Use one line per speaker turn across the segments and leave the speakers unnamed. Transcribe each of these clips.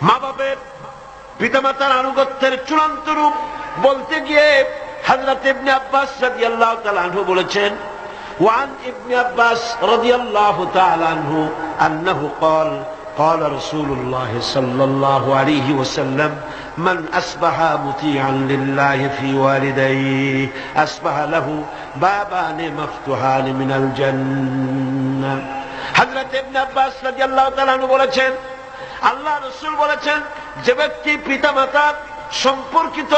মা বাপের পিতামাতার আনুগত্যের চূড়ান্ত রূপ বলতে গিয়ে হযরত ইবনে আব্বাস রাদিয়াল্লাহু তাআলা আনহু বলেছেন, ওয়ান ইবনে আব্বাস রাদিয়াল্লাহু তাআলা আনহু আন্নাহু قال قال رسول الله صلى الله عليه وسلم من أصبح مطيعا لله في والديه أصبح له بابان مفتوحان من الجنة। হযরত ইবনে আব্বাস রাদিয়াল্লাহু তাআলা আনহু বলেছেন, আল্লাহ রাসূল বলেছেন, যে ব্যক্তি পিতামাতা সম্পর্কিত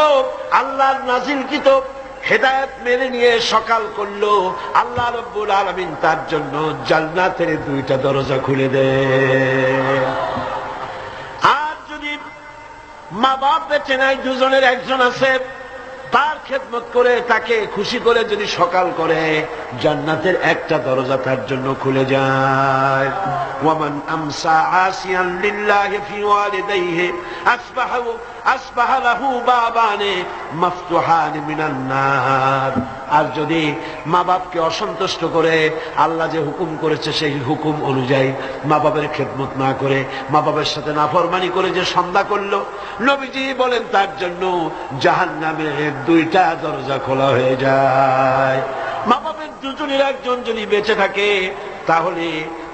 আল্লাহর নাজিলকৃত হেদায়েত মেনে নিয়ে সকাল করলো, আল্লাহ রাব্বুল আলামিন তার জন্য জান্নাতের দুইটা দরজা খুলে দেন। আর যদি মা বাপ বেঁচে নাই, দুজনের একজন আছে, তার খেদমত করে তাকে খুশি করে যদি সকাল করে, জান্নাতের একটা দরজা তার জন্য খুলে যায়। ওয়ামান আমসা আসিয়ান লিল্লাহি ফি ওয়ালিদাইহি আসবাহা লাহু বাবানে মাফতুহান মিনান নার। আর যদি মা বাপকে অসন্তুষ্ট করে আল্লাহ যে হুকুম করেছে সেই হুকুম অনুযায়ী মা বাপের খেদমত না করে, মা বাপের সাথে নাফরমানি করে যে সন্ধ্যা করলো, নবীজি বলেন তার জন্য জাহান্নামের দুইটা দরজা খোলা হয়ে যায়। মা বাপের দুজনের একজন যদি বেঁচে থাকে, তাহলে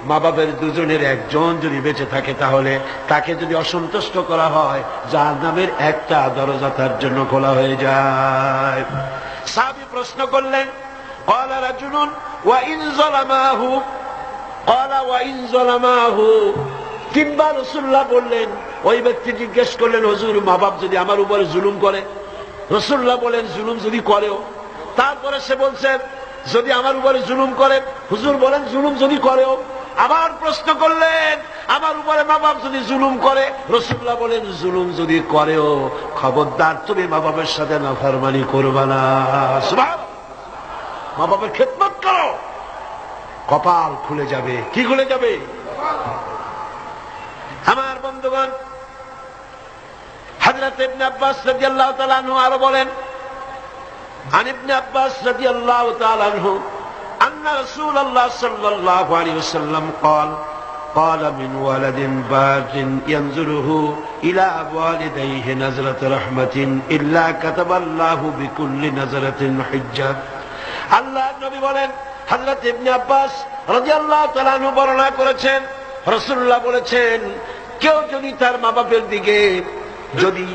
মা বাপের দুজনের একজন যদি বেঁচে থাকে, তাহলে তাকে যদি অসন্তুষ্ট করা হয়, জাহান্নামের একটা দরজা তার জন্য খোলা হয়ে যায়। সাহাবী প্রশ্ন করলেন, ক্বালা রাজুলুন ওয়া ইন যালামাহু, ক্বালা ওয়া ইন যালামাহু। তিনবার রাসূলুল্লাহ বললেন। ওই ব্যক্তি জিজ্ঞেস করলেন, হুজুর মা বাপ যদি আমার উপরে জুলুম করে? রাসূলুল্লাহ বলেন, জুলুম যদি করেও? তারপরে সে বলছে, যদি আমার উপরে জুলুম করে? হুজুর বলেন, জুলুম যদি করেও? আবার প্রশ্ন করলেন, আমার উপরে মা বাপ যদি জুলুম করে? রাসূলুল্লাহ বলেন, জুলুম যদি করেও খবরদার তুমি মা বাপের সাথে নাফরমানি করবে না। সুবহানাল্লাহ। মা বাপের খেদমত করো, কপাল খুলে যাবে। কি খুলে যাবে? আমার বন্ধুগণ, হযরত ইবনে আব্বাস রাদিয়াল্লাহু তাআলা আনহু আরো বলেন, আন ইবনে আব্বাস রাদিয়াল্লাহু তাআলা আনহু আন্না রাসূলুল্লাহ সাল্লাল্লাহু আলাইহি ওয়াসাল্লাম قال قال من ولد بار ينظره الى والديه نظرة رحمة الا كتب الله بكل نظرة حجة। আল্লাহর নবী বলেন, হযরত ইবনে আব্বাস রাদিয়াল্লাহু তাআলা আনহু বর্ণনা করেছেন, রাসূলুল্লাহ বলেছেন, কেউ যদি তার মা বাপের দিকে যদি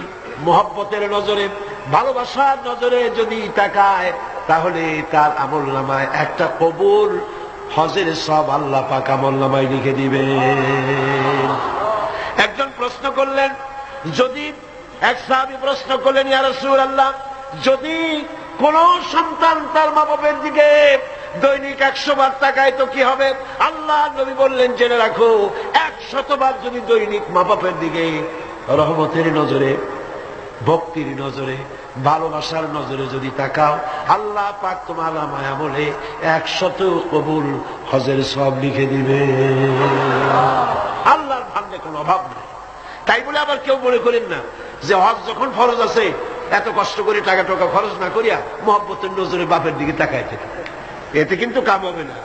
মহব্বতের নজরে, ভালোবাসার নজরে যদি তাকায়, তাহলে তার আমলনামায় একটা কবুল হজের সব আল্লাহ পাক আমলনামায় লিখে দিবেন। একজন প্রশ্ন করলেন, যদি এক সাহাবী প্রশ্ন করলেন, ইয়া রাসূলুল্লাহ, যদি কোন সন্তান তার মা বাপের দিকে দৈনিক 100 বার তাকায় তো কি হবে? আল্লাহ নবী বললেন, জেনে রাখো, 100 বার যদি দৈনিক মা বাপের দিকে রহমতের নজরে, ভক্তির নজরে, ভালোবাসার নজরে যদি তাকাও, আল্লাহ পাক তোমার আমলে 100 কবুল হজের সব লিখে দিবে। আল্লাহর ভান্ডে কোনো অভাব নেই। তাই বলে আবার কেউ মনে করেন না যে হজ যখন ফরজ আছে, এত কষ্ট করে টাকা টাকা খরচ না করিয়া মহব্বতের নজরে বাপের দিকে তাকাইতে, এতে কিন্তু কাম হবে না।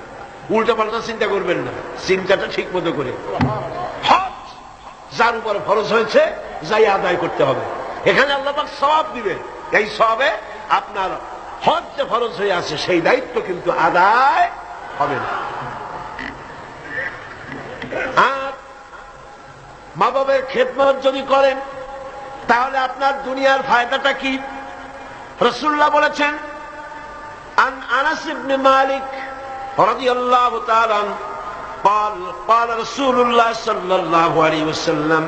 উল্টা পাল্টা চিন্তা করবেন না, চিন্তাটা ঠিক মতো করে হজ যার উপরে ফরজ হয়েছে যাই আদায় করতে হবে। এখানে আল্লাহ পাক সওয়াব দিবেন। এই সওয়াবে আপনার হজ যে ফরজ হয়ে আছে সেই দায়িত্ব কিন্তু আদায় হবে না। আর মা বাবার খেদমত যদি করেন, তাহলে আপনার দুনিয়ার ফায়দাটা কি? রাসূলুল্লাহ বলেছেন, আন আনাস ইবনে মালিক রাদিয়াল্লাহু তাআলা قال قال رسول الله صلى الله عليه وسلم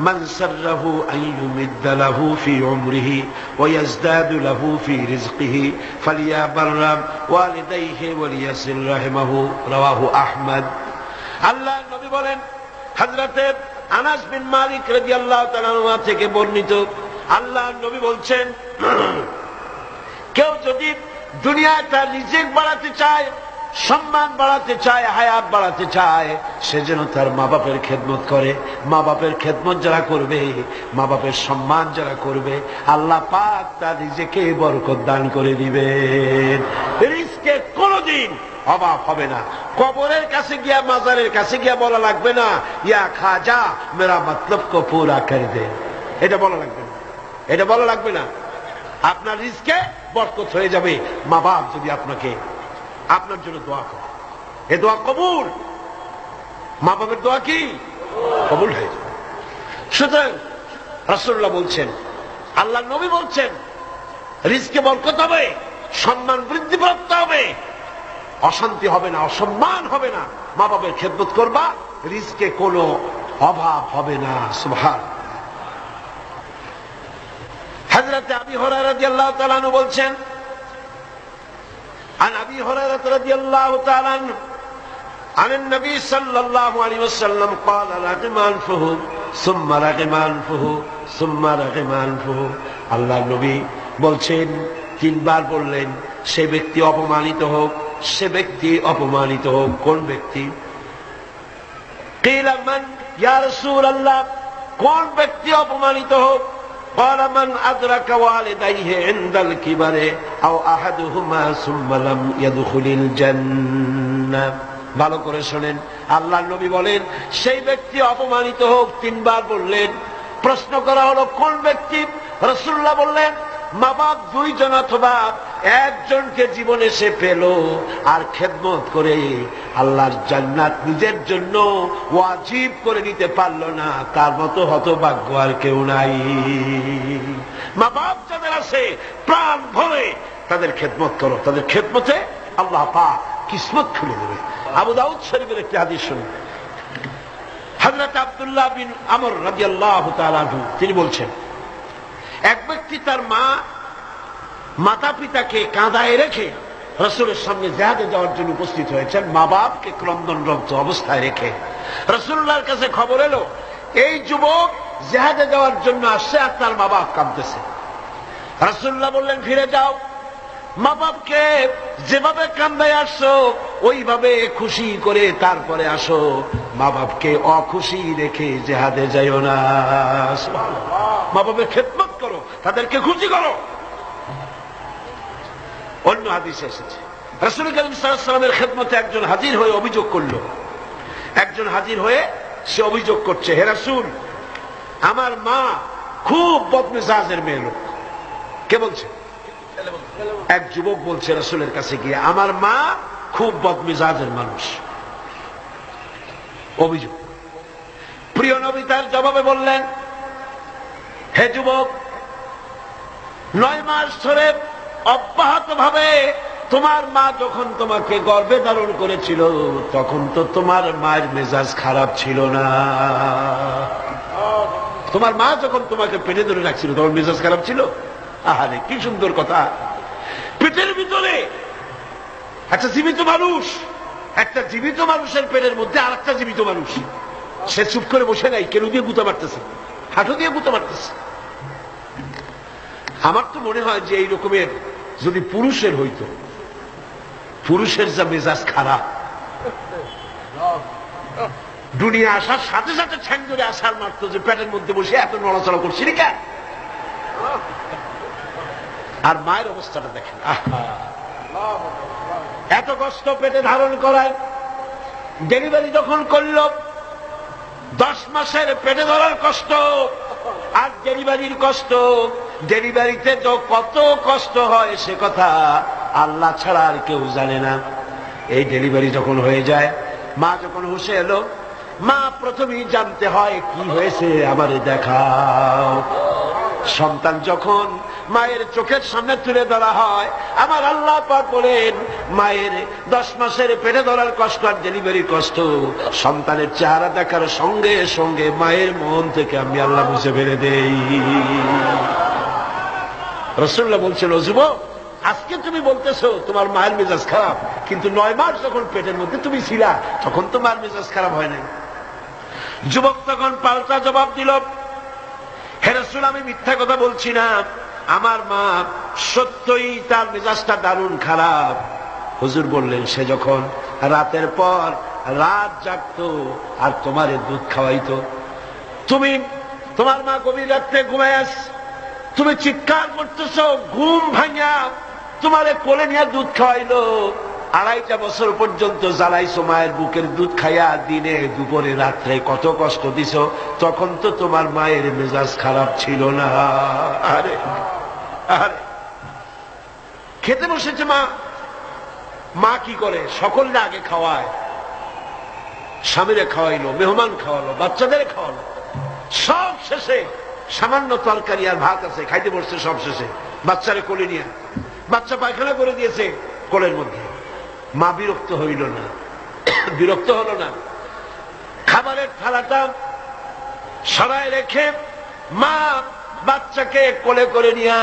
من سره أن يمد له في عمره ويزداد له في رزقه فليبر والديه وليصل رحمه رواه أحمد। আল্লাহ নবী বলেন, হযরত আনাস বিন মালিক রাদিয়াল্লাহু তাআলা আনহু থেকে বর্ণিত, আল্লাহ নবী বলছেন, কেউ যদি দুনিয়ায় তার রিজিক বাড়াতে চায়, সম্মান বাড়াতে চায়, হায়াত বাড়াতে চায়, সে যেন তার মা বাপের খেদমত করে। মা বাপের খেদমত যারা করবে, মা বাপের সম্মান যারা করবে, আল্লাহ পাক তার রিজিকে বরকত দান করে দিবেন। রিজকে কোনদিন অভাব হবে না। কবরের কাছে গিয়া, মাজারের কাছে গিয়া বলা লাগবে না ইয়া খাজা মেরা মতলব কো পুরা কর দে, এটা বলা লাগবে না, এটা বলা লাগবে না। আপনার রিজকে বরকত হয়ে যাবে মা বাপ যদি আপনাকে আপনার জন্য দোয়া করে। এ দোয়া কবুল, মা বাপের দোয়া কি কবুল হয়ে যাবে। সুতরাং রাসূলুল্লাহ বলছেন, আল্লাহ নবী বলছেন, রিজকে বরকত হবে, সম্মান বৃদ্ধিপ্রাপ্ত হবে, অশান্তি হবে না, অসম্মান হবে না। মা বাবার খেদমত করবা, রিজকে কোনো অভাব হবে না। সুবহানাল্লাহ। হযরত আবী হুরায়রা রাদিয়াল্লাহু তাআলা আনহু বলছেন, عن أبي هريرة رضي الله تعالى عنه عن النبي صلى الله عليه وسلم قال رغم أنفه ثم رغم أنفه ثم رغم أنفه। আল্লাহর নবী বলছেন, তিনবার বললেন, সে ব্যক্তি অপমানিত হোক, সে ব্যক্তি অপমানিত হোক। কোন ব্যক্তি? قيل من يا رسول الله, কোন ব্যক্তি অপমানিত হোক? قال من أدرك والديه عند الكبر أو أحدهما ثم لم يدخل الجنة। ভালো করে শুনেন, আল্লাহর নবী বলেন সেই ব্যক্তি অপমানিত হোক। তিনবার বললেন। প্রশ্ন করা হলো কোন ব্যক্তি? রাসূলুল্লাহ বললেন মা বাপ দুইজন অথবা একজনকে জীবনে সে পেল আর খেদমত করে আল্লাহর জান্নাত নিজের জন্য ওয়াজিব করে নিতে পারলো না, তার মতো হতভাগ্য আর কেউ নাই। মা বাপ যাদের আছে প্রাণ ভরে তাদের খেদমত করো, তাদের খেদমতে আল্লাহ পাক কিসমত খুলে দেবে। আবু দাউদ শরীফের একটি হাদিস শুনুন। হযরত আব্দুল্লাহ বিন আমর রাদিয়াল্লাহু তাআলা আনহু তিনি বলছেন, এক ব্যক্তি তার মাতা পিতাকে কাঁদায় রেখে রাসূলের সামনে জিহাদে যাওয়ার জন্য উপস্থিত হয়েছেন, মা বাপকে ক্রন্দনরত অবস্থায় রেখে। রাসূলুল্লাহর কাছে খবর এলো এই যুবক জিহাদে যাওয়ার জন্য আসছে আর তার মা বাপ কাঁদতেছে। রাসূলুল্লাহ বললেন ফিরে যাও, মা বাপকে যেভাবে কান্দায় আসছো ওইভাবে খুশি করে তারপরে আসো, মা বাপকে অখুশি রেখে জিহাদে যাইও না। মা বাপের খেদমত করো, তাদেরকে খুশি করো। অন্য হাদিসে এসেছে রাসূল কারীম সাল্লাল্লাহু আলাইহি ওয়াসাল্লামের খেদমতে একজন হাজির হয়ে অভিযোগ করলো। একজন হাজির হয়ে সে অভিযোগ করছে, হে রাসূল, আমার মা খুব বদমেজাজের মেয়ে লোক। কে বলছে? এক যুবক বলছে রাসূলের কাছে গিয়ে, আমার মা খুব বদমেজাজের মানুষ। অভিযোগ। প্রিয় নবী তার জবাবে বললেন, হে যুবক, 9 মাস ধরে অব্যাহত ভাবে তোমার মা যখন তোমাকে গর্ভে ধারণ করেছিল তখন তো তোমার মায়ের মেজাজ খারাপ ছিল না। তোমার মা যখন তোমাকে পেটে ধরে রাখছিল তোমার মেজাজ খারাপ ছিল? আহারে কি সুন্দর কথা। পেটের ভিতরে একটা জীবিত মানুষ, একটা জীবিত মানুষের পেটের মধ্যে আর একটা জীবিত মানুষ। সে চুপ করে বসে নাই, কেন দিয়ে গুঁতো মারতেছে, হাঁটু দিয়ে গুঁতো মারতেছে। আমার তো মনে হয় যে এই রকমের যদি পুরুষের হইতো, পুরুষের যা মেজাজ খারাপ, দুনিয়া আসার সাথে সাথে ঠ্যাং ধরে আসার মারতো যে পেটের মধ্যে বসে এত নড়াচড়া করছি কেন। আর মায়ের অবস্থাটা দেখেন, এত কষ্ট পেটে ধারণ করায়। ডেলিভারি যখন করল 10 মাসের পেটে ধরার কষ্ট আর ডেলিভারির কষ্ট, ডেলিভারিতে তো কত কষ্ট হয় সে কথা আল্লাহ ছাড়া আর কেউ জানে না। এই ডেলিভারি যখন হয়ে যায়, মা যখন হুঁশে এলো, মা প্রথমেই জানতে হয় কি হয়েছে আমারে দেখাও। সন্তান যখন মায়ের চোখের সামনে তুলে ধরা হয়, আমার আল্লাহ পাক বলেন মায়ের 10 মাসের পেটে ধরার কষ্ট আর ডেলিভারির কষ্ট সন্তানের চেহারা দেখার সঙ্গে সঙ্গে মায়ের মন থেকে আমি আল্লাহ মুছে ফেলে দেই। রাসূলুল্লাহ বলছেন, ও যুবক, আজকে তুমি বলতেছো তোমার মায়ের মেজাজ খারাপ, কিন্তু 9 মাস যখন পেটের মধ্যে তুমি ছিলা তখন তো মায়ের মেজাজ খারাপ হয় নাই। যুবক তখন পাল্টা জবাব দিল, হে রাসূল, আমি মিথ্যা কথা বলছি না, আমার মা সত্যই তার মেজাজটা দারুণ খারাপ। হুজুর বললেন, সে যখন রাতের পর রাত জাগতো আর তোমারে দুধ খাওয়াইতো, তোমার মা গভীর রাত্রে ঘুমায়, তুমি চিৎকার করতেছো, ঘুম ভাঙা তোমারে কোলে নিয়ে দুধ খাওয়াইলো, 2.5 বছর পর্যন্ত জ্বালাইছো, মায়ের বুকের দুধ খাইয়া দিনে দুপুরে রাত্রে কত কষ্ট দিছো, তখন তো তোমার মায়ের মেজাজ খারাপ ছিল না। আরে আরে খেতে বসেছে মা, মা কি করে? সকলকে আগে খাওয়ায়, স্বামীরে খাওয়াইলো, মেহমান খাওয়ালো, বাচ্চাদের খাওয়ালো, সব শেষে সামান্য তরকারি আর ভাত আছে, খাইতে বসছে সব শেষে, বাচ্চারে কোলে নিয়ে, বাচ্চা পায়খানা করে দিয়েছে কোলের মধ্যে। মা বিরক্ত হইল না, বিরক্ত হলো না, খাবারের থালাটা সরায় রেখে মা বাচ্চাকে কোলে করে নিয়ে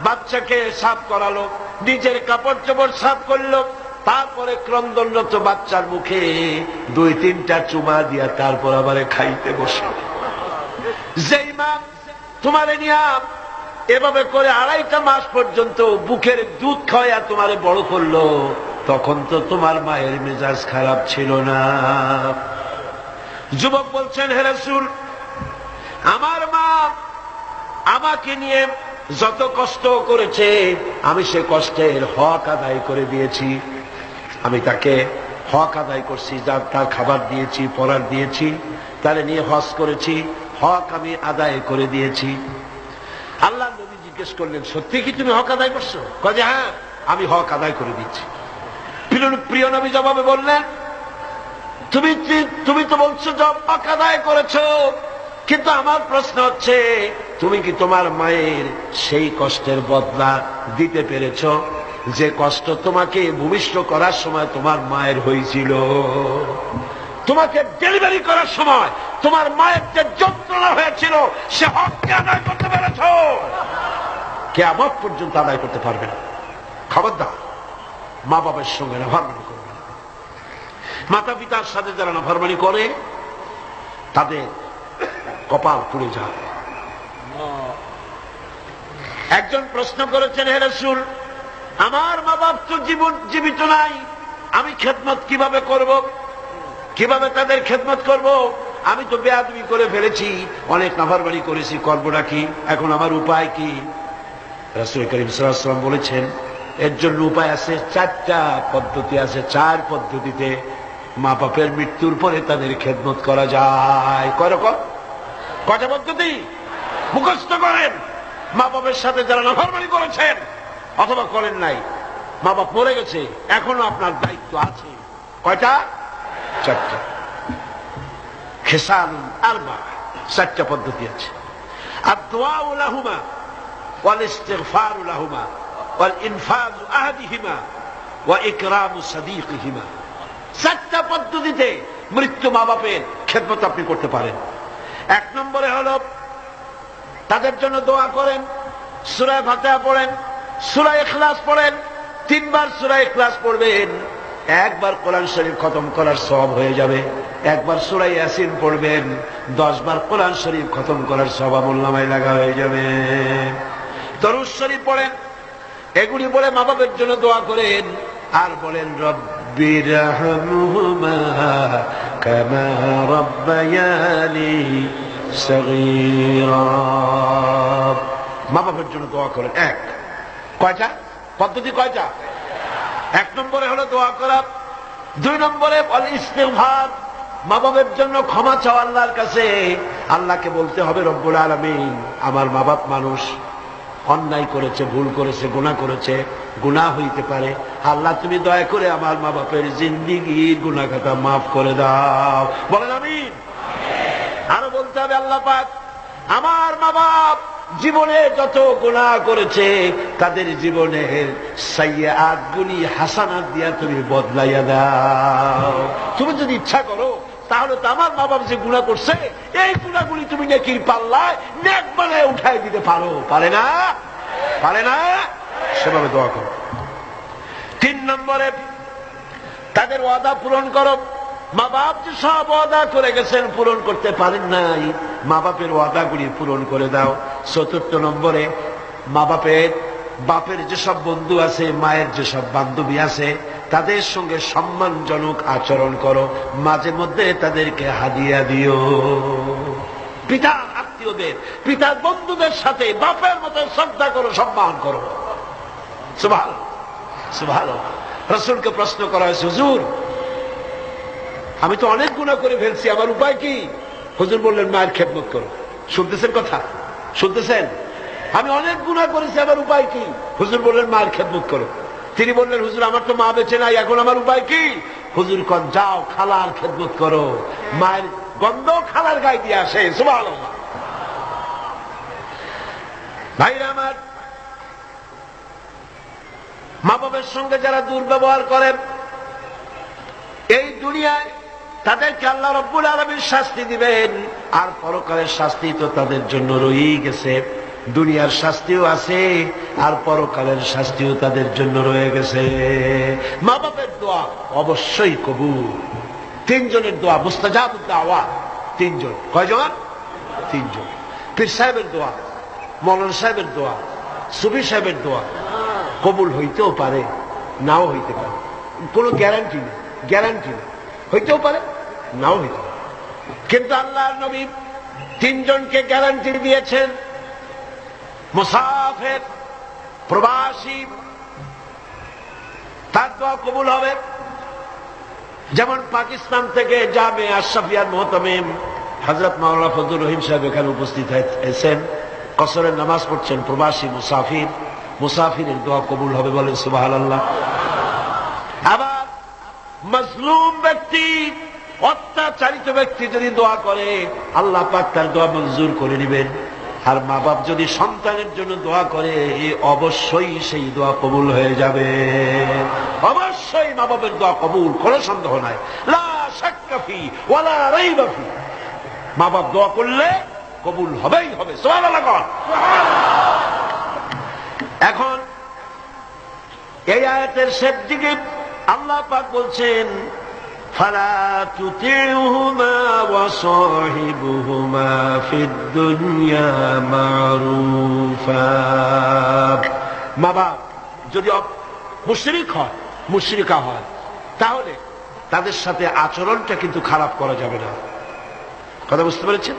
বাচ্চাকে সাফ করালো, নিজের কাপড় চোপড় সাফ করলো, তারপরে ক্রন্দনরত বাচ্চার মুখে 2-3টা চুমা দিয়া তারপর আবার খাইতে বসে। যেই মা তোমারে নিয়া এভাবে করে 2.5 মাস পর্যন্ত বুকের দুধ খাওয়া তোমারে বড় করলো, তখন তো তোমার মায়ের মেজাজ খারাপ ছিল না। যুবক বলছেন, হে রাসূল, আমার মা আমাকে নিয়ে যত কষ্ট করেছে আমি সে কষ্টের হক আদায় করে দিয়েছি। আমি তাকে হক আদায় করছি, যার তার খাবার দিয়েছি, পরার দিয়েছি, তারে নিয়ে হজ করেছি, হক আমি আদায় করে দিয়েছি। আল্লাহ নবী জিজ্ঞেস করলেন, সত্যি কি তুমি হক আদায় করছো? কয়ে হ্যাঁ, আমি হক আদায় করে দিচ্ছি। প্রিয় নবী জবাবে বললেন, তুমি তো বলছো যে হক আদায় করেছো, কিন্তু আমার প্রশ্ন হচ্ছে তুমি কি তোমার মায়ের সেই কষ্টের বদলা দিতে পেরেছ যে কষ্ট তোমাকে ভূমিষ্ঠ করার সময় তোমার মায়ের হয়েছিল? তোমাকে ডেলিভারি করার সময় তোমার মায়ের যে যন্ত্রণা হয়েছিল সে হককে আদায় করতে পেরেছ? কিয়ামত পর্যন্ত আদায় করতে পারবে না। খবরদার, মা বাবার সঙ্গে নাফরমানি করবে না। মাতা পিতার সাথে যারা নাফরমানি করে তাদের কপাল পুড়ে যায়। একজন প্রশ্ন করেছেন, হে রাসূল, আমার মা বাপ তো জীবিত নাই, আমি খেদমত কিভাবে করব? কিভাবে তাদের খেদমত করব? আমি তো বেয়াদবি করে ফেলেছি, অনেক নাফরমানি করেছি, করবটা কি? এখন আমার উপায় কি? রাসূল করিম সাল্লাল্লাহু আলাইহি ওয়াসাল্লাম বলেছেন, এর জন্য উপায় আছে, 4টা পদ্ধতি আছে। 4 পদ্ধতিতে মা বাপের মৃত্যুর পরে তাদের খেদমত করা যায়। কয় রকম? কয়টা পদ্ধতি? মুখস্থ করেন। মা বাপের সাথে যারা নাফরমানি করেছেন অথবা করেন নাই, মা বাপ মরে গেছে, এখনো আপনার দায়িত্ব আছে। কয়টা? 4টা। খিসাল আরবা, 4টা পদ্ধতি আছে। আদ-দুআউ লাহুমা ওয়াল ইস্তিগফারু লাহুমা ওয়াল ইনফাযু আহদিহিমা ওয়া ইকরামু সাদীকিহিমা। 4টা পদ্ধতিতে মৃত্যু মা বাপের খেদমত আপনি করতে পারেন। 1 নম্বরে হলো তাদের জন্য দোয়া করেন, সূরা ফাতিহা পড়েন, সূরা ইখলাস পড়েন। 3 বার সূরা ইখলাস পড়বেন, 1 বার কোরআন শরীফ খতম করার সওয়াব হয়ে যাবে। 1 বার সূরা ইয়াসিন পড়বেন, 10 বার কোরআন শরীফ খতম করার সওয়াব আমলনামায় লাগা হয়ে যাবে। দরুদ শরীফ পড়েন, এগুলি বলে মা বাবার জন্য দোয়া করেন, আর বলেন রব্বিরহামহুমা কামা রাব্বায়ানি সগীরা। মা বাবার জন্য দোয়া করেন। 1 কয়টা পদ্ধতি? কয়টা? 1 নম্বরে হলো দোয়া করা। 2 নম্বরে আল ইস্তিগফার, মা বাবার জন্য ক্ষমা চাওয়া আল্লাহর কাছে। আল্লাহকে বলতে হবে, রব্বুল আলামিন, আমার মা বাপ মানুষ, অন্যায় করেছে, ভুল করেছে, গুনাহ করেছে, গুনাহ হইতে পারে, আল্লাহ তুমি দয়া করে আমার মা বাপের জিন্দেগির গুনাহ খাতা মাফ করে দাও। বলেন আমিন। আরো বলতে হবে, আল্লাহ পাক আমার মা বাপ জীবনে যত গুনাহ করেছে তাদের জীবনের সাইয়্যাত গুলি হাসানাত দিয়া তুমি বদলাইয়া দাও। তুমি যদি ইচ্ছা করো তাহলে তো আমার মা বাপ যে গুনাহ করছে এই গুনাহগুলি তুমি নেকির পাল্লায় নেক বানায় উঠাই দিতে পারো। পারে না? পারে না? সেভাবে দোয়া করো। 3 নম্বরে তাদের ওয়াদা পূরণ করো। মা বাপ যে সব ওয়াদা করে গেছেন, পূরণ করতে পারেন নাই, মা বাপের ওয়াদাগুলি পূরণ করে দাও। 4 নম্বরে মা বাপের যেসব বন্ধু আছে, মায়ের যেসব বান্ধবী আছে, তাদের সঙ্গে সম্মানজনক আচরণ করো, মাঝে মধ্যে তাদেরকে হাদিয়া দিও। পিতার আত্মীয়দের, পিতার বন্ধুদের সাথে বাপের মতো শ্রদ্ধা করো, সম্মান করো। সুবহানাল্লাহ, সুবহানাল্লাহ। রাসূলকে প্রশ্ন করা হয়েছে, হুজুর আমি তো অনেক গুনাহ করে ফেলছি, আমার উপায় কি? হুজুর বললেন, মায়ের খেদমত করো। শুনতেছেন কথা? শুনতেছেন? আমি অনেক গুনাহ করেছি, আমার উপায় কি? হুজুর বললেন, মায়ের খেদমত করো। তিনি বললেন, হুজুর আমার তো মা বেঁচে নাই, এখন আমার উপায় কি? হুজুর কন, যাও খালার খেদমত করো, মায়ের গন্ধ খালার গায়ে দিয়ে আসে। সুবহানাল্লাহ। ভাইরা আমার, মা বাবার সঙ্গে যারা দুর্ব্যবহার করেন এই দুনিয়ায় তাদেরকে আল্লাহ রাব্বুল আলামিন শাস্তি দিবেন, আর পরকালের শাস্তি তো তাদের জন্য রয়েই গেছে। দুনিয়ার শাস্তিও আছে আর পরকালের শাস্তিও তাদের জন্য রয়ে গেছে। মা বাবার দোয়া অবশ্যই কবুল। তিনজনের দোয়া মুস্তাজাবুদ দাওয়া। তিনজন। কয়জন? তিনজন। পীর সাহেবের দোয়া, মৌলানা সাহেবের দোয়া, সুফি সাহেবের দোয়া কবুল হইতেও পারে, নাও হইতে পারে, কোনো গ্যারান্টি নেই। গ্যারান্টি নেই, হইতেও পারে, নাও হইতে পারে। কিন্তু আল্লাহর নবী তিনজনকে গ্যারান্টি দিয়েছেন, মুসাফির, প্রবাসী, তার দোয়া কবুল হবে। যেমন পাকিস্তান থেকে জামে আশরাফিয়ার মুহতামিম হযরত মাওলানা ফজলুর রহিম সাহেব এখানে উপস্থিত হয়েছেন, কসরের নামাজ পড়ছেন। প্রবাসী মুসাফির, মুসাফিরের দোয়া কবুল হবে, বলেন সুবহানাল্লাহ। আবার মাজলুম ব্যক্তি, অত্যাচারিত ব্যক্তি যদি দোয়া করে আল্লাহ পাক তার দোয়া মঞ্জুর করে নেবেন। আর মা বাপ যদি সন্তানের জন্য দোয়া করে অবশ্যই সেই দোয়া কবুল হয়ে যাবে। অবশ্যই মা বাপের দোয়া কবুল, কোনো সন্দেহ নাই। লা শাক্কা ফি ওয়ালা রাইবা ফি। মা বাপ দোয়া করলে কবুল হবেই হবে। সুবহানাল্লাহ। এখন এই আয়াতের শেষ দিকে আল্লাহ পাক বলছেন, ফালা তুতিউহুমা ওয়া সাহিবুহুমা ফিদ দুনিয়া মারুফা। মা বাপ যদি মুশরিক হয়, মুশরিকা হয়, তাহলে তাদের সাথে আচরণটা কিন্তু খারাপ করা যাবে না। কথা বুঝতে পেরেছেন?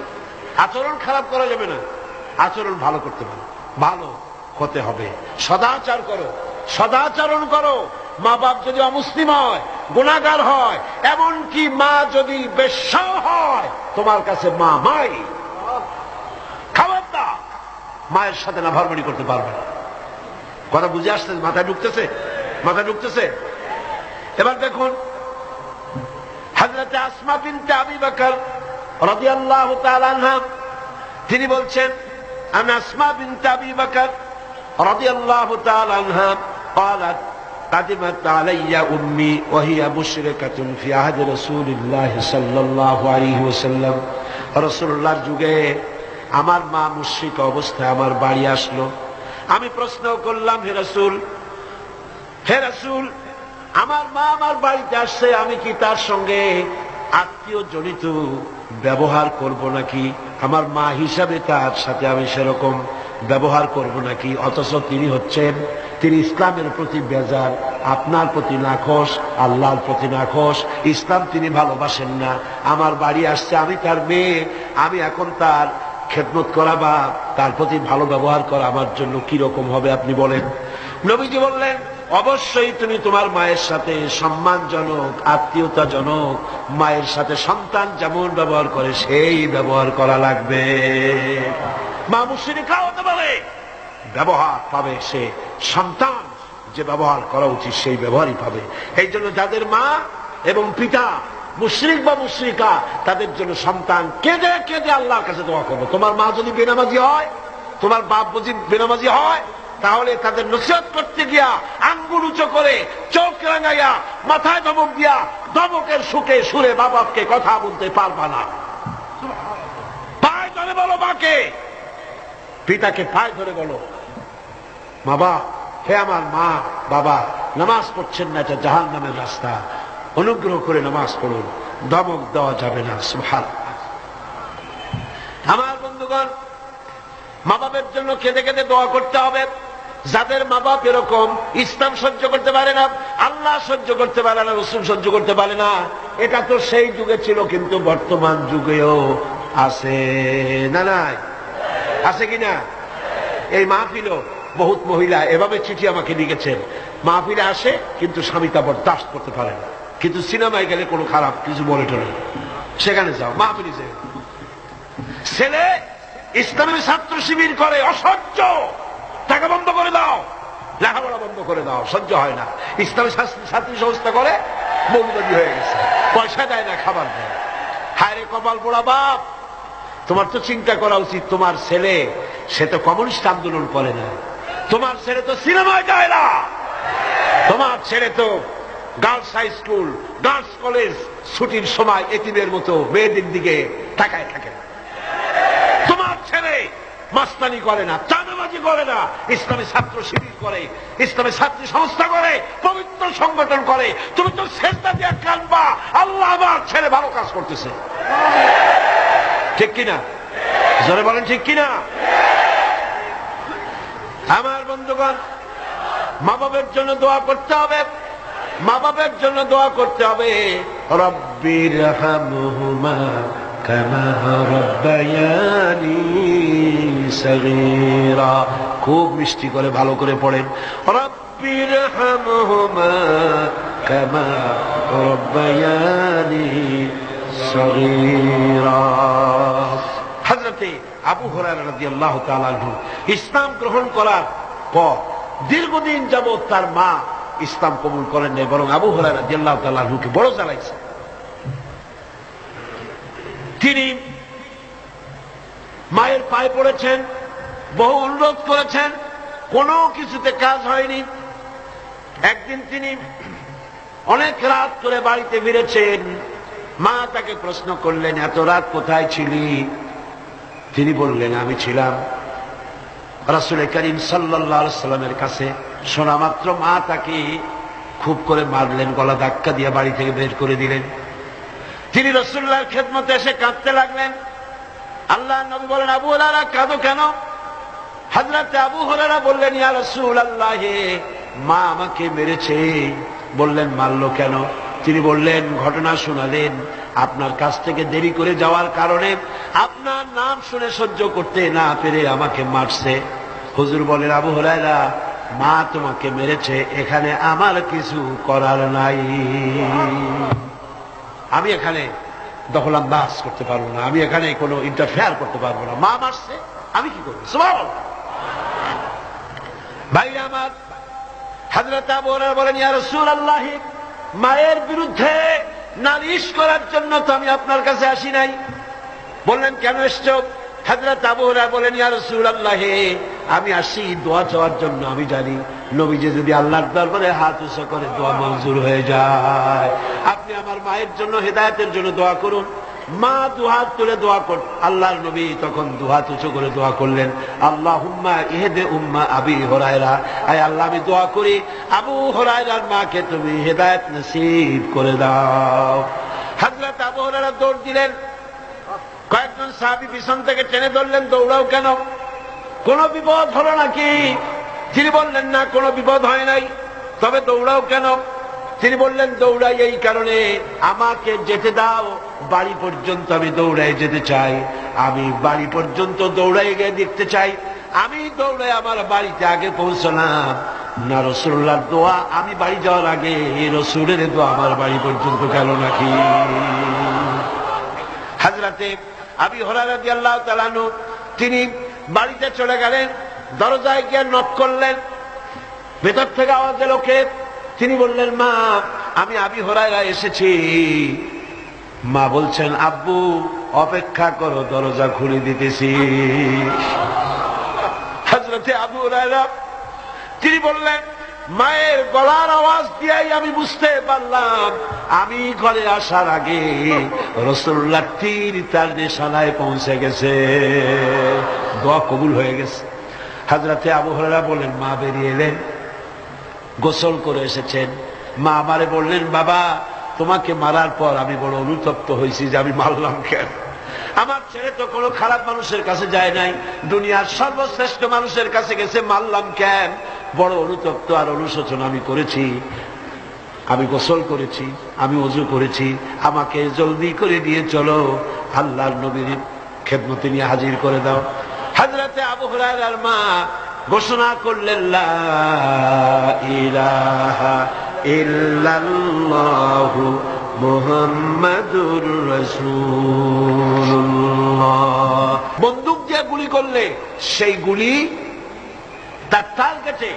আচরণ খারাপ করা যাবে না, আচরণ ভালো করতে হবে, ভালো হতে হবে। সদাচার করো, সদাচরণ করো। মা বাপ যদি অমুসলিম হয়, গুনাহগার হয়, এমনকি মা যদি বেশ্যা হয়, তোমার কাছে মা মাই। খবরদার মায়ের সাথে নাফরমানি করতে পারবে না। কথা বুঝে আসছে? মাথায় ঢুকতেছে? মাথায় ঢুকতেছে? এবার দেখুন, হযরত আসমা বিনতে আবি বকর রাদিয়াল্লাহু তাআলা আনহা, তিনি বলছেন, আনা আসমা বিনতে আবি বকর রাদিয়াল্লাহু তাআলা আনহা قالت قدمت علي أمي وهي مشركة في عهد رسول الله صلى الله عليه وسلم। রাসূলুল্লাহর যুগে আমার মা মুশরিক অবস্থায় আমার বাড়ি আসলো। আমি প্রশ্ন করলাম, হে রাসূল, হে রাসূল, আমার মা আমার বাড়িতে আসছে, আমি কি তার সঙ্গে আত্মীয় জনিত ব্যবহার করব নাকি? আমার মা হিসাবে তার সাথে আমি সেরকম ব্যবহার করব নাকি? অথচ তিনি হচ্ছেন, তিনি ইসলামের প্রতি বেজার, আপনার প্রতি নাখোশ, আল্লাহর প্রতি নাখোশ, ইসলাম তিনি ভালোবাসেন না। আমার বাড়ি আসছে, আমি তার মেয়ে, আমি এখন তার খেদমত করা বা তার প্রতি ভালো ব্যবহার করা আমার জন্য কি রকম হবে আপনি বলেন? নবীজি বললেন, অবশ্যই তুমি তোমার মায়ের সাথে সম্মানজনক, আত্মীয়তাজনক, মায়ের সাথে সন্তান যেমন ব্যবহার করে সেই ব্যবহার করা লাগবে। মা মুশরিকা হতে পারে, ব্যবহার পাবে সে, সন্তান যে ব্যবহার করা উচিত সেই ব্যবহারই পাবে। এই জন্য যাদের মা এবং পিতা মুশরিক বা মুশরিকা, তাদের জন্য সন্তান কেঁদে কেঁদে আল্লাহর কাছে দোয়া করবে। তোমার মা যদি বেনামাজি হয়, তোমার বাপ যদি বেনামাজি হয়, তাহলে তাদের নসিহত করতে গিয়া আঙ্গুল উঁচু করে, চোখ রাঙাইয়া, মাথায় ধমক দিয়া, ধমকের সুখে সুরে মা বাপকে কথা বলতে পারবা না। পায়ে ধরে বলো মাকে, পিতাকে পায়ে ধরে বলো, বাবা, হে আমার মা বাবা, নামাজ পড়ছেন না, এটা জাহান্নামের রাস্তা, অনুগ্রহ করে নামাজ পড়ুন, ধমক দেওয়া যাবে না। সুবহানাল্লাহ। আমার বন্ধুগণ, মা বাবার জন্য কেঁদে কেঁদে দোয়া করতে হবে। যাদের মা বাপ এরকম, ইসলাম সহ্য করতে পারে না, আল্লাহ সহ্য করতে পারে না, রাসূল সহ্য করতে পারে না, এটা তো সেই যুগে ছিল, কিন্তু বর্তমান যুগেও আছে না? নাই? আছে কিনা? এই মাহফিলও বহুত মহিলা এভাবে চিঠি আমাকে লিখেছেন, মাহফিলে আসে কিন্তু স্বামী তা বরদাস্ত করতে পারে না, কিন্তু সিনেমায় গেলে কোনো খারাপ কিছু বলে টলে না। সেখানে যাও, মাহফিলে যাও। ছেলে ইসলামী ছাত্র শিবির করে, অসহ্য, টাকা বন্ধ করে দাও, লেখাপড়া বন্ধ করে দাও, সহ্য হয় না। ইসলামী ছাত্রী সংস্থা করে, মৌলবাদী হয়ে গেছে, পয়সা দেয় না, খাবার দেয়। হায় রে কপাল পোড়া বাপ, তোমার তো চিন্তা করা উচিত, তোমার ছেলে সে তো কমিউনিস্ট আন্দোলন করে না, তোমার ছেলে তো সিনেমায় যায় না, তোমার ছেলে তো girls high school, girls college ছুটির সময় এতিমের মতো মেয়েদের দিকে তাকায় থাকে না, তোমার ছেলে মাস্তানি করে না, চাঁদাবাজি করে না, ইসলামী ছাত্র শিবির করে, ইসলামী ছাত্রী সংস্থা করে, পবিত্র সংগঠন করে। তুমি তো সেজদা দিয়ে কাঁদবা, আল্লাহ আমার ছেলে ভালো কাজ করতেছে, ঠিক কিনা? জোরে বলেন ঠিক কিনা? আমার বন্ধুগণ, মা বাবার জন্য দোয়া করতে হবে, মা বাবার জন্য দোয়া করতে হবে। রব্বির হামহুমা কামা রাব্বায়ানি সগীরা, খুব মিষ্টি করে ভালো করে পড়েন, রব্বির হামহুমা কামা রাব্বায়ানি সগীরা। হযরতে আবু হুরায়রা রাদিয়াল্লাহু তাআলা আনহু ইসলাম গ্রহণ করার পর দীর্ঘদিন যাবৎ তার মা ইসলাম কবুল করেন নাই, বরং আবু হুরায়রা রাদিয়াল্লাহু তাআলা আনহুকে বড় জ্বালাইছে। তিনি মায়ের পায়ে পড়েছেন, বহু অনুরোধ করেছেন, কোনো কিছুতে কাজ হয়নি। একদিন তিনি অনেক রাত করে বাড়িতে ফিরেছেন, মা তাকে প্রশ্ন করলেন, এত রাত কোথায় ছিলি? তিনি বললেন, আমি ছিলাম রাসূল করিম সাল্লাল্লাহু আলাইহি সাল্লামের কাছে। শোনা মাত্র মা তাকে খুব করে মারলেন, গলা ধাক্কা দিয়ে বাড়ি থেকে বের করে দিলেন। তিনি রাসূলুল্লাহর খেদমতে এসে কাঁদতে লাগলেন। আল্লাহর নবী বলেন, আবু হুরায়রা কাঁদো কেন? হযরত আবু হুরায়রা বললেন, ইয়া রাসূলুল্লাহ, মা আমাকে মেরেছে। বললেন, মারলো কেন? তিনি বললেন, ঘটনা শোনালেন, আপনার কাছ থেকে দেরি করে যাওয়ার কারণে আপনার নাম শুনে সহ্য করতে না পেরে আমাকে মারছে। হুজুর বলেন, আবু হুরায়রা, মা তোমাকে মেরেছে, এখানে আমার কিছু করার নাই, আমি এখানে দখলান্দাজ করতে পারবো না, আমি এখানে কোনো ইন্টারফেয়ার করতে পারবো না, মা মারছে, আমি কি করবো? সুবহানাল্লাহ। ভাইরা আমার, হযরত আবু হুরায়রা বলেন, ইয়া রাসূলুল্লাহ, মায়ের বিরুদ্ধে নালিশ করার জন্য তো আমি আপনার কাছে আসি নাই। বললেন, কেন এসছো? হযরত আবু হুরায়রা বলেন, ইয়া রাসূলুল্লাহ, আমি আসি দোয়া চাওয়ার জন্য। আমি জানি নবীজি যদি আল্লাহর দরবারে হাত উঁচু করে দোয়া মঞ্জুর হয়ে যায়। আপনি আমার মায়ের জন্য, হেদায়েতের জন্য দোয়া করুন। মা দুহাত তুলে দোয়া কর। আল্লাহর নবী তখন দুহাত উঁচু করে দোয়া করলেন, আল্লাহুম্মা ইহদি উম্মা আবি হুরায়রা, আয় আল্লাহ, আমি দোয়া করি আবু হুরায়রার মাকে তুমি হেদায়েত নসিব করে দাও। হযরত আবু হুরায়রা দৌড় দিলেন, কয়েকজন সাহাবী পিছন থেকে টেনে ধরলেন, দৌড়াও কেন? কোন বিপদ হলো নাকি? তিনি বললেন, না, কোনো বিপদ হয় নাই, তবে দৌড়াও কেন? তিনি বললেন, দৌড়াই এই কারণে, আমাকে যেতে দাও, বাড়ি পর্যন্ত আমি দৌড়াই যেতে চাই, আমি বাড়ি পর্যন্ত দৌড়াই গিয়ে দেখতে চাই, আমি দৌড়াই আমার বাড়িতে আগে পৌঁছলাম না রাসূলুল্লাহর দোয়া আমি বাড়ি যাওয়ার আগে রাসূলের দোয়া আমার বাড়ি পর্যন্ত গেল নাকি? হযরতে আবু হুরায়রা রাদিয়াল্লাহু তাআলা আনহু তিনি বাড়িতে চলে গেলেন, দরজায় গিয়ে নক করলেন, ভেতর থেকে আওয়াজ এলো, কে? তিনি বললেন, মা, আমি আবু হুরায়রা এসেছি। মা বলছেন, আব্বু অপেক্ষা করো, দরজা খুলে দিতেছি। হযরতে আবু হুরায়রা তিনি বললেন, মায়ের গলার আওয়াজ দিয়েই আমি বুঝতে পারলাম আমি ঘরে আসার আগে রাসূলুল্লাহ তীর তার নিশানায় পৌঁছে গেছে, দোয়া কবুল হয়ে গেছে। হযরতে আবু হুরায়রা বলেন, মা বেরিয়ে এলেন, গোসল করে এসেছেন। মা আমারে বললেন, বাবা, তোমাকে মারার পর আমি বড় অনুতপ্ত হয়েছি যে আমি মারলাম কেন? আমার ছেলে তো কোনো খারাপ মানুষের কাছে যায় নাই, দুনিয়ার সর্বশ্রেষ্ঠ মানুষের কাছে গেছে, মারলাম কেন? বড় অনুতপ্ত আর অনুশোচনা আমি করেছি। আমি গোসল করেছি, আমি ওযু করেছি, আমাকে জলদি করে নিয়ে চলো, আল্লাহর নবীর খেদমতে নিয়ে হাজির করে দাও। হযরতে আবু হুরায়রার মা ঘোষণা করলেন লা ইলাহা ইল্লাল্লাহু মুহাম্মাদুর রাসূলুল্লাহ। বন্দুক দিয়ে গুলি করলে সেই গুলি তার টার্গেটে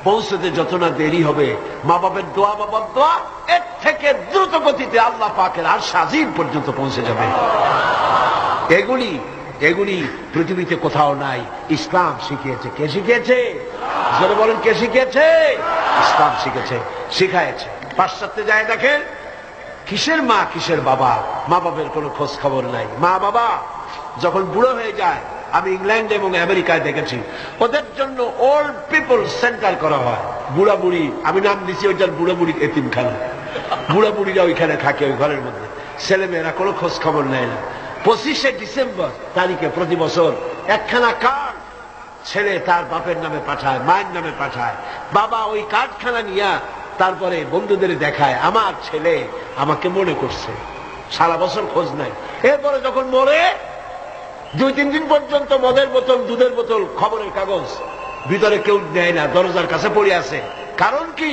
পৌঁছতে যত না দেরি হবে, মা বাবার দোয়া, বাবার দোয়া এর থেকে দ্রুত গতিতে আল্লাহ পাকের আরশ আজিম পর্যন্ত পৌঁছে যাবে। এগুলি পৃথিবীতে কোথাও নাই, ইসলাম শিখিয়েছে। কে শিখিয়েছে? যারা বলেন কে শিখিয়েছে? ইসলাম শিখেছে, শিখায়েছে। পাশ্চাত্যে যায় দেখেন কিসের মা কিসের বাবা, মা বাবার কোনো খোঁজ খবর নাই। মা বাবা যখন বুড়ো হয়ে যায়, আমি ইংল্যান্ড এবং আমেরিকায় দেখেছি, ওদের জন্য ওল্ড পিপল সেন্টার করা হয়। বুড়া বুড়ি, আমি নাম দিচ্ছি ওইটার বুড়া বুড়ি এতিমখানা। বুড়া বুড়িরা ওইখানে থাকে, ওই ঘরের মধ্যে। ছেলেমেয়েরা কোনো খোঁজ খবর নেয় না। 25শে ডিসেম্বর তারিখে প্রতি বছর একখানা কার্ড ছেলে তার বাপের নামে পাঠায়, মায়ের নামে পাঠায়। বাবা ওই কার্ডখানা নিয়ে তারপরে বন্ধুদের দেখায়, আমার ছেলে আমাকে মনে করছে। সারা বছর খোঁজ নাই। এরপরে যখন মরে 2-3 দিন পর্যন্ত মদের বোতল, দুধের বোতল, খবরের কাগজ ভিতরে কেউ নেয় না, দরজার কাছে পড়ে আছে। কারণ কি?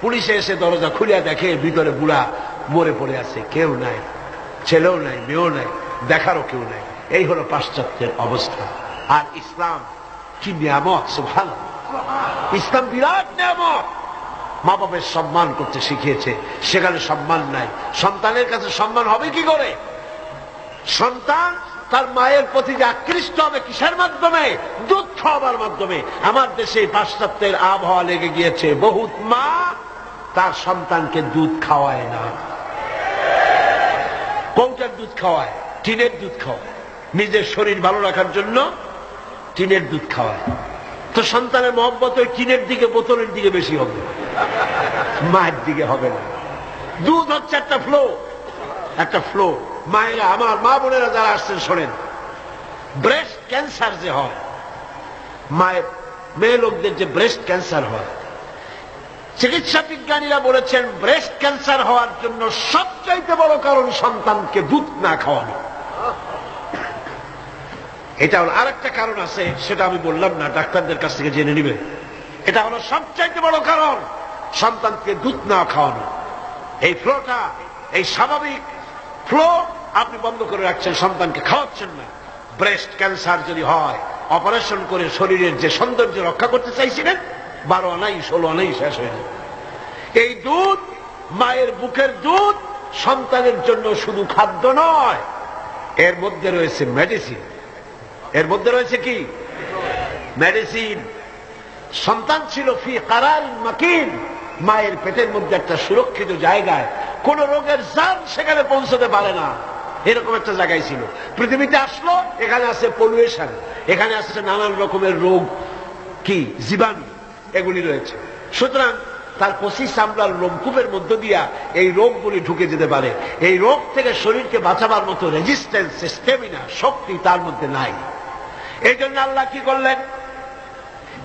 পুলিশে এসে দরজা খুলিয়া দেখে ভিতরে বুড়া মরে পড়ে আছে, কেউ নাই, ছেলেও নাই, মেয়েও নাই, দেখারও কেউ নাই। এই হলো পাশ্চাত্যের অবস্থা। আর ইসলাম কি নিয়ামত! সুবহানাল্লাহ, ইসলাম বিরাট নিয়ামত। মা বাবার সম্মান করতে শিখিয়েছে, সেখানে সম্মান নাই। সন্তানের কাছে সম্মান হবে কি করে? সন্তান তার মায়ের প্রতি যে আকৃষ্ট হবে কিসের মাধ্যমে? দুধ খাওয়াবার মাধ্যমে। আমার দেশে পাশ্চাত্যের আবহাওয়া লেগে গিয়েছে, বহুত মা তার সন্তানকে দুধ খাওয়ায় না। কৌটার দুধ খাওয়ায়, টিনের দুধ খাওয়ায়, নিজের শরীর ভালো রাখার জন্য টিনের দুধ খাওয়ায়। তো সন্তানের মহব্বত ওই টিনের দিকে, বোতলের দিকে বেশি হবে, মায়ের দিকে হবে না। দুধ হচ্ছে একটা ফ্লো, একটা ফ্লো। মায়েরা, আমার মা বোনেরা যারা আসছেন শোনেন, ব্রেস্ট ক্যান্সার যে হয়, মায়ের মেয়ে লোকদের যে ব্রেস্ট ক্যান্সার হয়, চিকিৎসা বিজ্ঞানীরা বলেছেন ব্রেস্ট ক্যান্সার হওয়ার জন্য সবচাইতে বড় কারণ সন্তানকে দুধ না খাওয়ানো। এটা হলো আরেকটা কারণ আছে, সেটা আমি বললাম না, ডাক্তারদের কাছ থেকে জেনে নিবে। এটা হলো সবচাইতে বড় কারণ, সন্তানকে দুধ না খাওয়ানো। এই ফ্লোটা, এই স্বাভাবিক ফ্লো আপনি বন্ধ করে রাখছেন, সন্তানকে খাওয়াচ্ছেন না। ব্রেস্ট ক্যান্সার যদি হয়, অপারেশন করে শরীরের যে সৌন্দর্য রক্ষা করতে চাইছিলেন, 12 আনাই 16 আনাই শেষ হয়ে যাবে। এই দুধ, মায়ের বুকের দুধ সন্তানের জন্য শুধু খাদ্য নয়, এর মধ্যে রয়েছে মেডিসিন। এর মধ্যে রয়েছে কি? মেডিসিন। সন্তান ছিল ফি কারারিন মাকিন, মায়ের পেটের মধ্যে একটা সুরক্ষিত জায়গায়, কোন রোগের জান সেখানে পৌঁছতে পারে না, এরকম একটা জায়গায় ছিল। পৃথিবীতে আসলো, এখানে আছে পলিউশন, এখানে আসছে নানান রকমের রোগ, কি জীবাণু, এগুলি রয়েছে। সুতরাং তার কচি চামড়ার লোমকূপের মধ্য দিয়া এই রোগগুলি ঢুকে যেতে পারে। এই রোগ থেকে শরীরকে বাঁচাবার মতো রেজিস্ট্যান্স, স্টেমিনা, শক্তি তার মধ্যে নাই। এই জন্য আল্লাহ কি করলেন?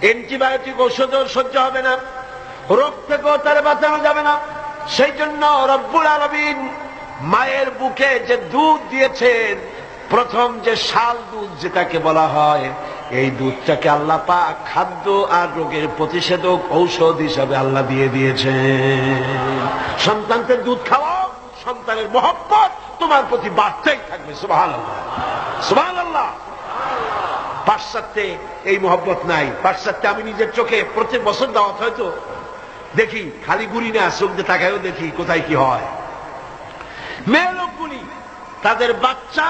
অ্যান্টিবায়োটিক ওষুধও সহ্য হবে না, রোগ থেকেও তার বাঁচানো যাবে না। সেই জন্য রব্বুল আলামিন মায়ের বুকে যে দুধ দিয়েছেন, প্রথম যে শাল দুধ যেটাকে বলা হয়, এই দুধটাকে আল্লাহ পাক খাদ্য আর রোগের প্রতিষেধক ঔষধ হিসাবে আল্লাহ দিয়ে দিয়েছেন। সন্তানকে দুধ খাওয়াও, সন্তানের মহব্বত তোমার প্রতি বাড়তেই থাকবে। সুবহানাল্লাহ, সুবহানাল্লাহ। পাশ্চাত্যে এই মহব্বত নাই। পাশ্চাত্যে আমি নিজের চোখে প্রত্যেক বছর দাওয়াত হয়তো দেখি, খালি ঘুরি না, চোখ দিয়ে তাকায়ও দেখি কোথায় কি হয়। মেয়ে লোকগুলি তাদের বাচ্চা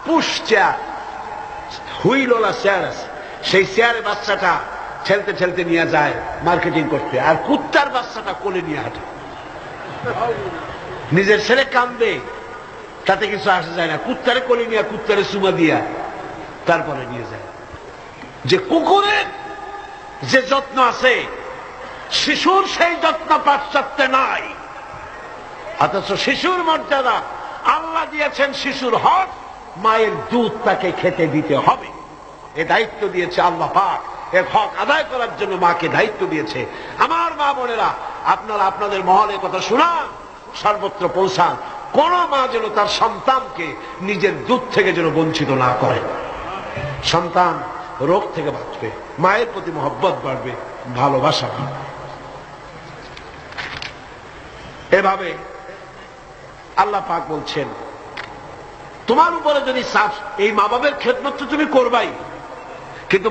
পুশ চেয়ার, হুইলওয়ালা চেয়ার আছে, সেই চেয়ারে বাচ্চাটা ঠেলতে ঠেলতে নিয়ে যায় মার্কেটিং করতে, আর কুত্তার বাচ্চাটা কোলে নিয়ে হাঁটে। নিজের ছেলে কান্দে, তাতে কিছু আসা যায় না, কুত্তারে কোলে নিয়ে, কুত্তারে চুমা দিয়া তারপরে নিয়ে যায়। যে কুকুরের যে যত্ন আছে, শিশুর সেই যত্ন পাশ্চাত্যে নাই। অথচ শিশুর মর্যাদা আল্লাহ দিয়েছেন, শিশুর হক, মায়ের দুধ তাকে খেতে দিতে হবে। এ দায়িত্ব দিয়েছে আল্লাহ পাক, এর হক আদায় করার জন্য মাকে দায়িত্ব দিয়েছে। আমার মা বোনেরা, আপনারা আপনাদের মহলে কথা শুনান, সর্বত্র পৌঁছান, কোন মা যেন তার সন্তানকে নিজের দুধ থেকে যেন বঞ্চিত না করে। সন্তান রোগ থেকে বাঁচবে, মায়ের প্রতি মহব্বত বাড়বে, ভালোবাসা বাড়বে। এভাবে আল্লাহ পাক বলছেন তোমার উপরে যদি এই মা বাবার খেদমত তো তুমি করবাই, কিন্তু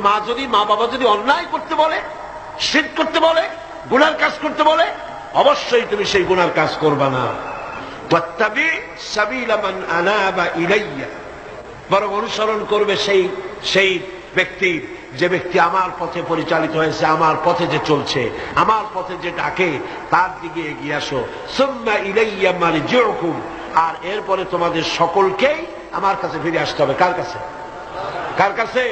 মা বাবা যদি অন্যায় করতে বলে, শিরক করতে বলে, গুনার কাজ করতে বলে, অবশ্যই তুমি সেই গুনার কাজ করবা না। ওয়াত্তাবি সাবিলা মান আনাবা ইলাইয়া, বরং অনুসরণ করবে সেই ব্যক্তির, যে ব্যক্তি আমার পথে পরিচালিত হয়েছে, আমার পথে যে চলছে, আমার পথে যে ডাকে, তার দিকে এগিয়ে আসো। সুম্মা ইলাইয়া মারজিউকুম, আর এরপরে তোমাদের সকলকেই আমার কাছে ফিরে আসতে হবে। কার কাছে? কার কাছে?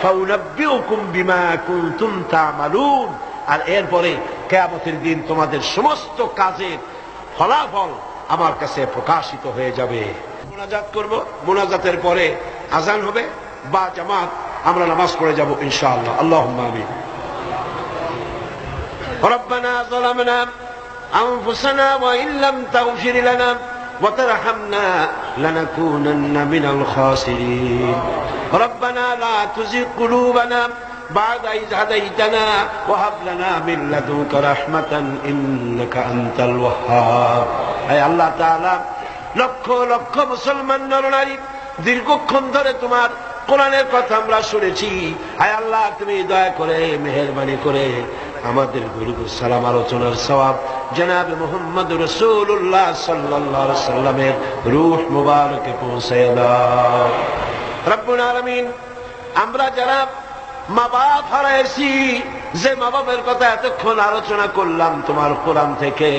ফাউনাব্বিউকুম বিমা কুনতুম তা'মালুন, আর এরপরে কিয়ামতের দিন তোমাদের সমস্ত কাজের ফলাফল আমার কাছে প্রকাশিত হয়ে যাবে। মুনাজাত করব, মুনাজাতের পরে আজান হবে বা জামাত, আমরা নামাজ পড়ে যাব ইনশাআল্লাহ। আল্লাহুম্মা আমিন। রব্বানা যালামনা আনফুসানা ওয়া ইন লাম তাগফির লানা ওয়া তারহামনা লানাকুনান্না মিনাল খাসিরিন। রব্বানা লা তুযিগ কুলুবানা বা'দা ইয হাদাইতানা ওয়া হাব লানা মিন লাদুনকা রাহমাতান ইন্নাকা আনতাল ওয়াহ্হাব। হে আল্লাহ তাআলা, লক্ষ লক্ষ মুসলমান নরনারী দীর্ঘক্ষণ ধরে তোমার কোরআনের কথা আমরা শুনেছি। হে আল্লাহ, তুমি দয়া করে মেহেরবানি করে আমাদের দরুদ সালাম আলোচনার সওয়াব জনাব মুহাম্মদ রাসূলুল্লাহ সাল্লাল্লাহু আলাইহি ওয়াসাল্লামের রূহ মুবারকে পৌঁছায় দাও। রব্বুল আলামিন, আমরা যারা মা বাপ হারাইছি, যে মা বাপের কথা এতক্ষণ আলোচনা করলাম তোমার কোরআন থেকে,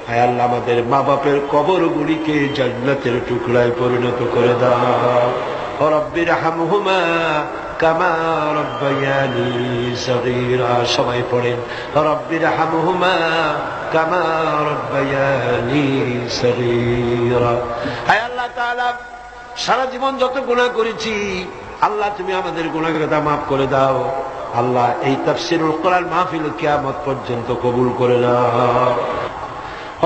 হে আল্লাহ, আমাদের মা বাপের কবরগুলিকে জান্নাতের টুকরায় পরিণত করে দাও। রব্বিরহামহুমা কামা রব্বায়ানি সগীরা। সবাই পড়েন রব্বিরহামহুমা কামা রব্বায়ানি সগীরা। হে আল্লাহ তাআলা, সারা জীবন যত গুনাহ করেছি, আল্লাহ তুমি আমাদের গুনাহগুলো মাফ করে দাও। আল্লাহ, এই তাফসীরুল কোরআন মাহফিল কিয়ামত পর্যন্ত কবুল করে নাও।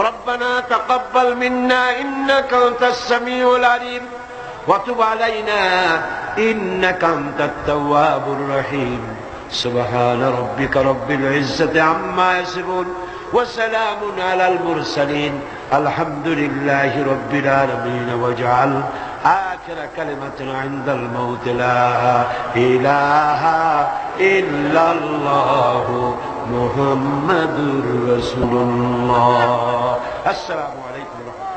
ربنا تقبل منا إنك أنت السميع العليم وتب علينا إنك أنت التواب الرحيم سبحان ربك رب العزة عما يصفون وسلام على المرسلين الحمد لله رب العالمين واجعل آخر كلمة عند الموت لا إله إلا الله محمد رسول الله. السلام عليكم ورحمة الله.